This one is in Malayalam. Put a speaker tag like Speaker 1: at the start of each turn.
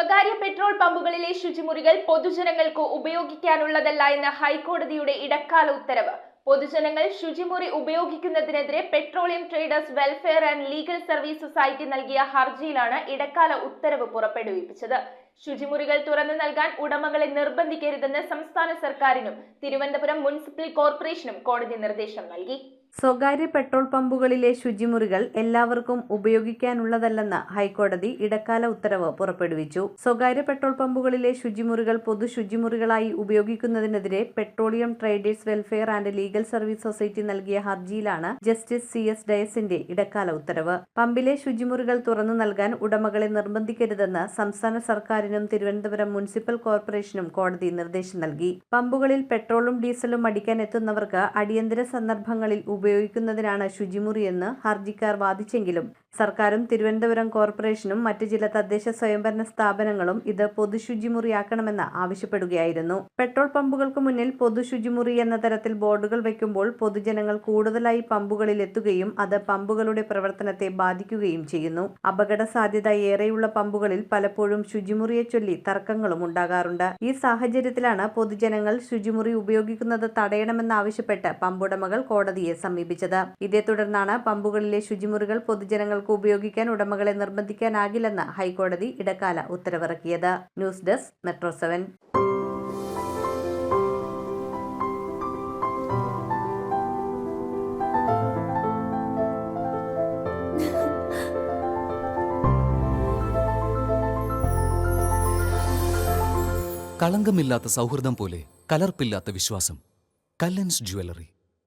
Speaker 1: സ്വകാര്യ പെട്രോൾ പമ്പുകളിലെ ശുചിമുറികൾ പൊതുജനങ്ങൾക്ക് ഉപയോഗിക്കാനുള്ളതല്ല എന്ന ഹൈക്കോടതിയുടെ ഇടക്കാല ഉത്തരവ്. പൊതുജനങ്ങൾ ശുചിമുറി ഉപയോഗിക്കുന്നതിനെതിരെ petroleum traders welfare and legal service society നൽകിയ ഹർജിയിലാണ് ഇടക്കാല ഉത്തരവ് പുറപ്പെടുവിപ്പിച്ചത്. ശുചിമുറികൾ തുറന്നു നൽകാൻ ഉടമകളെ നിർബന്ധിക്കരുതെന്ന് സംസ്ഥാന സർക്കാരിനും തിരുവനന്തപുരം മുനിസിപ്പൽ കോർപ്പറേഷനും കോടതി നിർദ്ദേശം നൽകി.
Speaker 2: സ്വകാര്യ പെട്രോൾ പമ്പുകളിലെ ശുചിമുറികൾ എല്ലാവർക്കും ഉപയോഗിക്കാനുള്ളതല്ലെന്ന് ഹൈക്കോടതി ഇടക്കാല ഉത്തരവ് പുറപ്പെടുവിച്ചു. സ്വകാര്യ പെട്രോൾ പമ്പുകളിലെ ശുചിമുറികൾ പൊതു ശുചിമുറികളായി ഉപയോഗിക്കുന്നതിനെതിരെ petroleum traders welfare and legal service society നൽകിയ ഹർജിയിലാണ് ജസ്റ്റിസ് CS ഡയസിന്റെ ഇടക്കാല ഉത്തരവ്. പമ്പിലെ ശുചിമുറികൾ തുറന്നു നൽകാൻ ഉടമകളെ നിർബന്ധിക്കരുതെന്ന് സംസ്ഥാന സർക്കാരിനും തിരുവനന്തപുരം മുനിസിപ്പൽ കോർപ്പറേഷനും കോടതി നിർദ്ദേശം നൽകി. പമ്പുകളിൽ പെട്രോളും ഡീസലും അടിക്കാൻ എത്തുന്നവർക്ക് അടിയന്തര സന്ദർഭങ്ങളിൽ ഉപയോഗിക്കുന്നതിനാണ് ശുചിമുറിയെന്ന് ഹർജിക്കാർ വാദിച്ചെങ്കിലും സർക്കാരും തിരുവനന്തപുരം കോർപ്പറേഷനും മറ്റ് ചില തദ്ദേശ സ്വയംഭരണ സ്ഥാപനങ്ങളും ഇത് പൊതുശുചിമുറിയാക്കണമെന്ന് ആവശ്യപ്പെടുകയായിരുന്നു. പെട്രോൾ പമ്പുകൾക്ക് മുന്നിൽ പൊതുശുചിമുറി എന്ന തരത്തിൽ ബോർഡുകൾ വയ്ക്കുമ്പോൾ പൊതുജനങ്ങൾ കൂടുതലായി പമ്പുകളിൽ എത്തുകയും അത് പമ്പുകളുടെ പ്രവർത്തനത്തെ ബാധിക്കുകയും ചെയ്യുന്നു. അപകട സാധ്യത ഏറെയുള്ള പമ്പുകളിൽ പലപ്പോഴും ശുചിമുറിയെ ചൊല്ലി തർക്കങ്ങളും ഉണ്ടാകാറുണ്ട്. ഈ സാഹചര്യത്തിലാണ് പൊതുജനങ്ങൾ ശുചിമുറി ഉപയോഗിക്കുന്നത് തടയണമെന്നാവശ്യപ്പെട്ട് പമ്പുടമകൾ കോടതിയെ സമീപിച്ചത്. ഇതേ തുടർന്നാണ് പമ്പുകളിലെ ശുചിമുറികൾ പൊതുജനങ്ങൾക്ക് ഉപയോഗിക്കാൻ ഉടമകളെ നിർബന്ധിക്കാനാകില്ലെന്ന് ഹൈക്കോടതി ഇടക്കാല ഉത്തരവിറക്കിയത്. News desk metro 7.
Speaker 3: കളങ്കമില്ലാത്ത സൗഹൃദം പോലെ കലർപ്പില്ലാത്ത വിശ്വാസം. കല്ലൻസ് ജ്വല്ലറി.